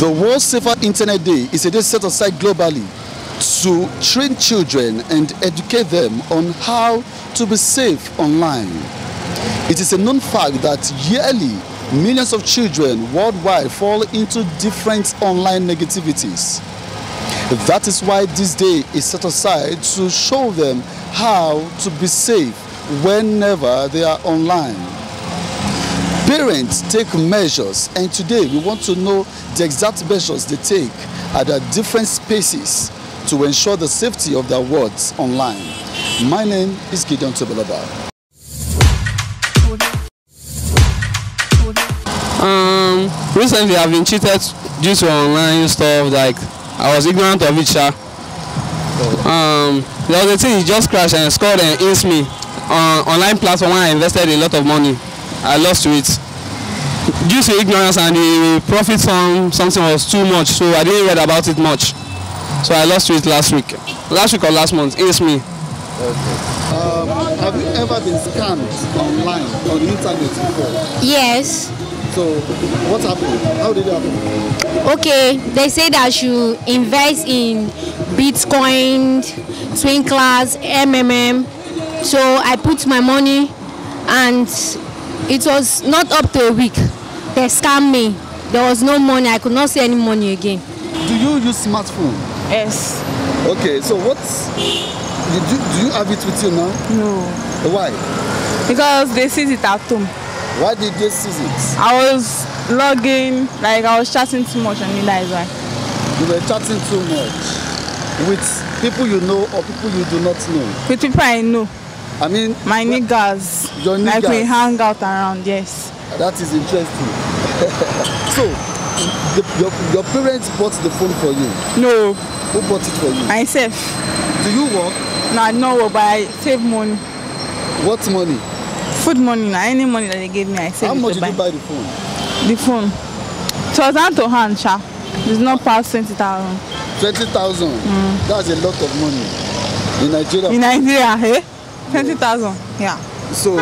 The World Safer Internet Day is a day set aside globally to train children and educate them on how to be safe online. It is a known fact that yearly millions of children worldwide fall into different online negativities. That is why this day is set aside to show them how to be safe whenever they are online. Parents take measures, and today we want to know the exact measures they take at their different spaces to ensure the safety of their words online. My name is Gideon Tobelaba. Recently I've been cheated due to online stuff, like I was ignorant of it. The other thing, it just crashed and scored and against me. Online platform where I invested a lot of money, I lost to it. Due to ignorance, and the profit from something was too much, so I didn't read about it much. So I lost to it last week or last month. It's me. Okay. Have you ever been scammed online on the internet before? Yes. So what happened? How did it happen? Okay, they said I should invest in Bitcoin, Twinklas, MMM. So I put my money, and it was not up to a week. They scammed me. There was no money. I could not see any money again. Do you use smartphone? Yes. Okay, so do you have it with you now? No. Why? Because they seize it at home. Why did they seize it? I was logging, like I was chatting too much, and that is why. You were chatting too much with people you know or people you do not know? With people I know. I mean, my niggas. Your niggas. Like we hang out around, yes. That is interesting. So, your parents bought the phone for you? No. Who bought it for you? Myself. Do you work? No, I don't work, but I save money. What money? Food money. Any money that they gave me, I save. How much did you buy the phone? The phone. So it was hand to hand, cha. It's not past 20,000. 20,000? That's a lot of money. In Nigeria? In Nigeria, eh? 20,000, yeah. So,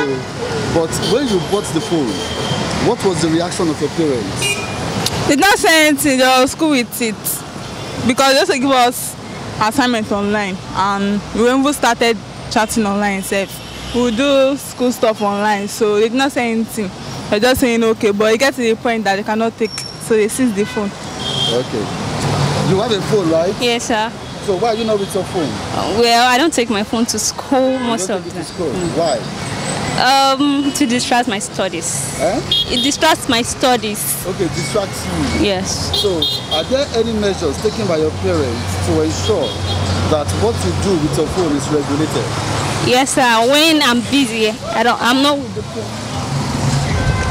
but when you bought the phone, what was the reaction of your parents? They did not say anything, they were school with it. Because they also give us assignments online, and we even started chatting online itself. We do school stuff online, so they did not say anything. They're just saying okay, but it gets to the point that they cannot take, so they seize the phone. Okay. You have a phone, right? Yes, sir. So why are you not with your phone? Well, I don't take my phone to school most of the time. Why? To distract my studies. Eh? It distracts my studies. Okay, distracts you. Yes. So, are there any measures taken by your parents to ensure that what you do with your phone is regulated? Yes, sir. When I'm busy, I'm not with the phone.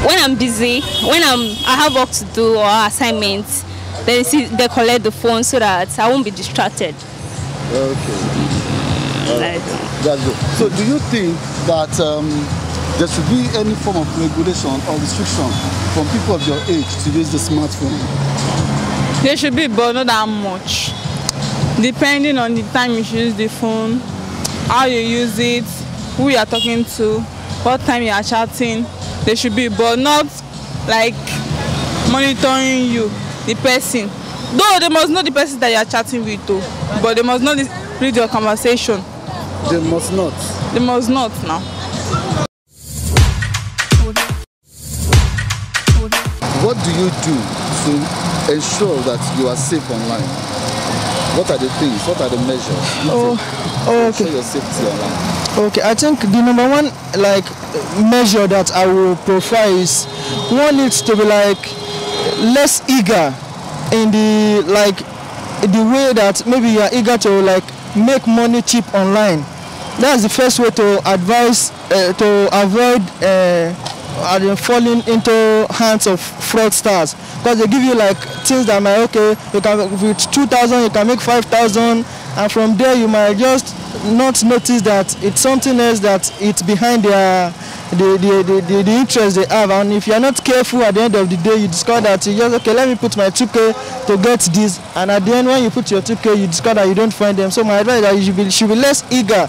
When I'm busy, I have work to do or assignments, they collect the phone so that I won't be distracted. Okay. That's good. So do you think that there should be any form of regulation or restriction from people of your age to use the smartphone? There should be, but not that much. Depending on the time you use the phone, how you use it, who you are talking to, what time you are chatting, there should be, but not like monitoring you. The person, though they must know the person that you are chatting with too, but they must not read your conversation. They must not. They must not now. What do you do to ensure that you are safe online? What are the things? What are the measures? Okay. Ensure your safety online. Okay, I think the number one measure that I will profile is one needs to be less eager in the way that maybe you are eager to make money cheap online. That's the first way to advise to avoid falling into hands of fraudsters, because they give you things that might you can with 2,000 you can make 5,000, and from there you might just not notice that it's something else that it's behind the interest they have. And if you're not careful, at the end of the day you discover that you just let me put my 2K to get this, and at the end when you put your 2K you discover that you don't find them. So my advice is that you should be less eager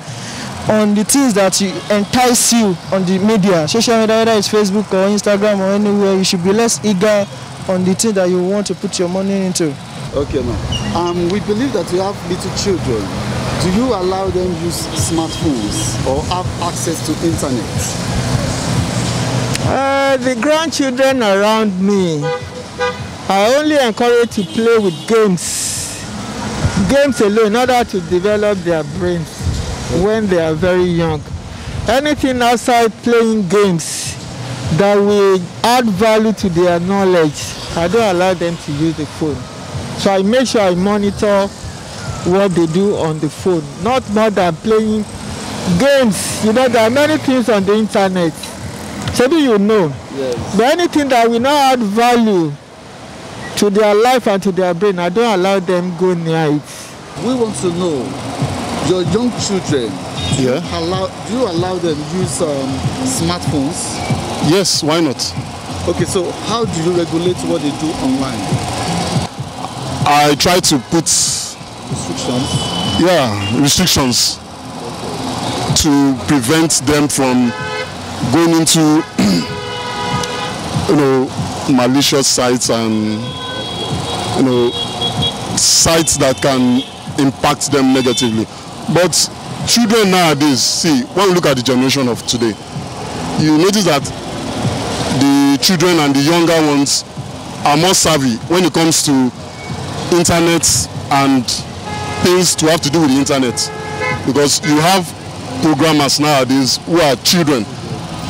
on the things that entice you on the media, social media, whether it's Facebook or Instagram or anywhere. You should be less eager on the thing that you want to put your money into. Okay, now. We believe that you have little children. Do you allow them use smartphones or have access to internet? The grandchildren around me, I only encourage to play with games. Games alone in order to develop their brains when they are very young. Anything outside playing games that will add value to their knowledge, I don't allow them to use the phone. So I make sure I monitor what they do on the phone, not more than playing games. You know, there are many things on the internet. Maybe you know. Yes. But anything that will not add value to their life and to their brain, I don't allow them go near it. We want to know, your young children, do you allow them use smartphones? Yes, why not? Okay, so how do you regulate what they do online? I try to put restrictions to prevent them from going into malicious sites and sites that can impact them negatively. But children nowadays, see, when we look at the generation of today, you notice that the children and the younger ones are more savvy when it comes to internet and things to have to do with the internet, because you have programmers nowadays who are children,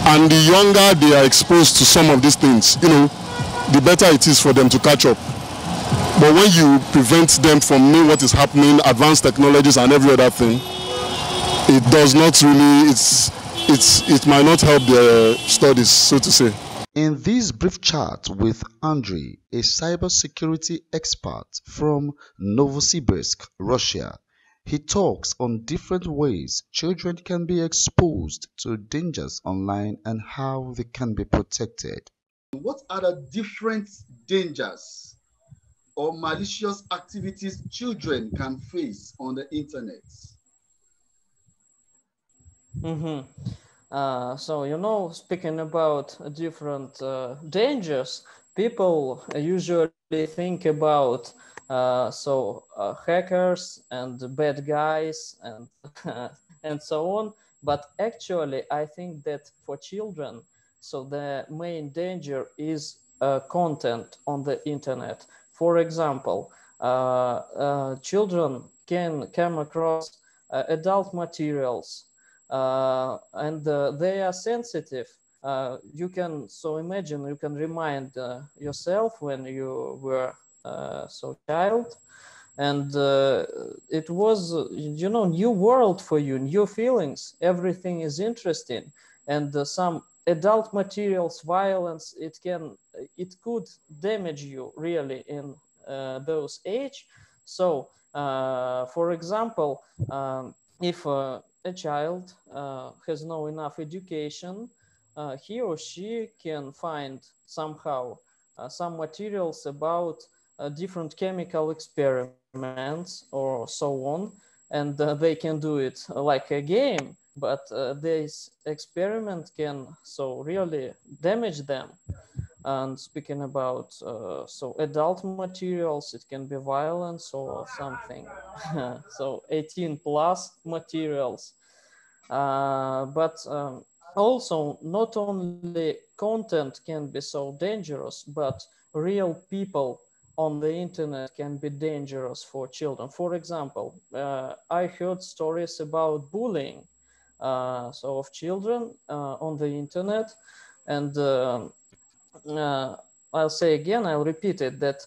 and the younger they are exposed to some of these things, the better it is for them to catch up. But when you prevent them from knowing what is happening, advanced technologies and every other thing, it does not really, it might not help their studies, so to say. In this brief chat with Andrei, a cybersecurity expert from Novosibirsk, Russia, he talks on different ways children can be exposed to dangers online and how they can be protected. What are the different dangers or malicious activities children can face on the internet? Speaking about different dangers, people usually think about hackers and bad guys and and so on. But actually, I think that for children, the main danger is content on the internet. For example, children can come across adult materials. And they are sensitive. You can imagine, you can remind yourself when you were child, and it was new world for you, new feelings, everything is interesting, and some adult materials, violence, it could damage you really in those age. So for example, if a child has no enough education, he or she can find somehow some materials about different chemical experiments or so on, and they can do it like a game, but this experiment can really damage them. And speaking about adult materials, it can be violence or something 18 plus materials, but also not only content can be so dangerous, but real people on the internet can be dangerous for children. For example, I heard stories about bullying of children on the internet, and I'll say again, I'll repeat it, that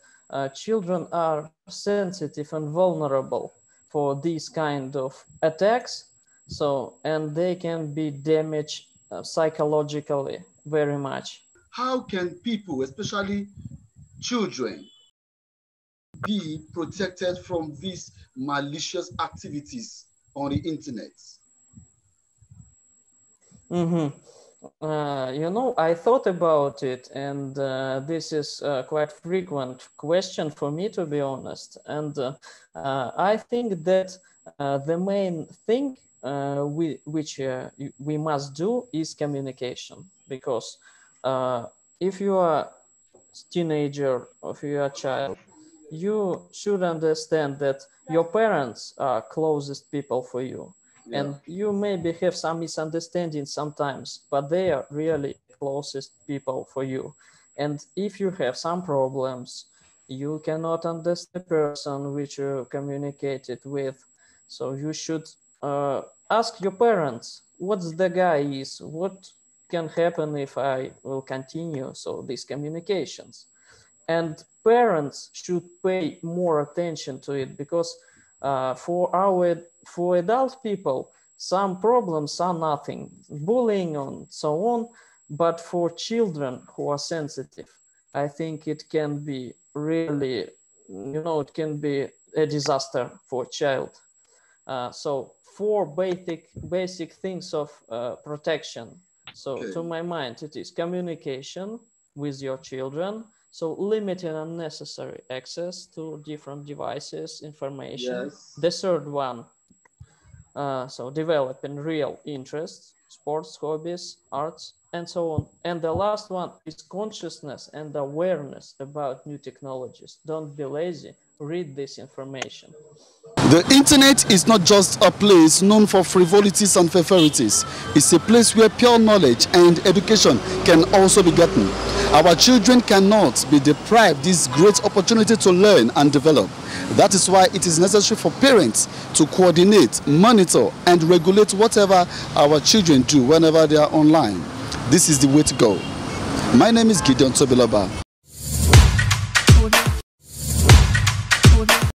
children are sensitive and vulnerable for these kind of attacks, and they can be damaged psychologically very much. How can people, especially children, be protected from these malicious activities on the internet? I thought about it, and this is a quite frequent question for me, to be honest. And I think that the main thing which we must do is communication, because if you are teenager, of your child, you should understand that your parents are closest people for you. Yeah. And you maybe have some misunderstandings sometimes, but they are really closest people for you. And if you have some problems, you cannot understand the person which you communicated with. So you should ask your parents, what's the guy is, what can happen if I will continue so these communications. And parents should pay more attention to it, because for adult people, some problems are nothing, bullying and so on. But for children who are sensitive, I think it can be really, it can be a disaster for a child. So 4 basic things of protection. So okay. To my mind, it is communication with your children. So limiting unnecessary access to different devices, information. Yes. The third one, so developing real interests, sports, hobbies, arts, and so on. And the last one is consciousness and awareness about new technologies. Don't be lazy, read this information. The internet is not just a place known for frivolities and feferities. It's a place where pure knowledge and education can also be gotten. Our children cannot be deprived this great opportunity to learn and develop. That is why it is necessary for parents to coordinate, monitor, and regulate whatever our children do whenever they are online. This is the way to go. My name is Gideon Tobiloba.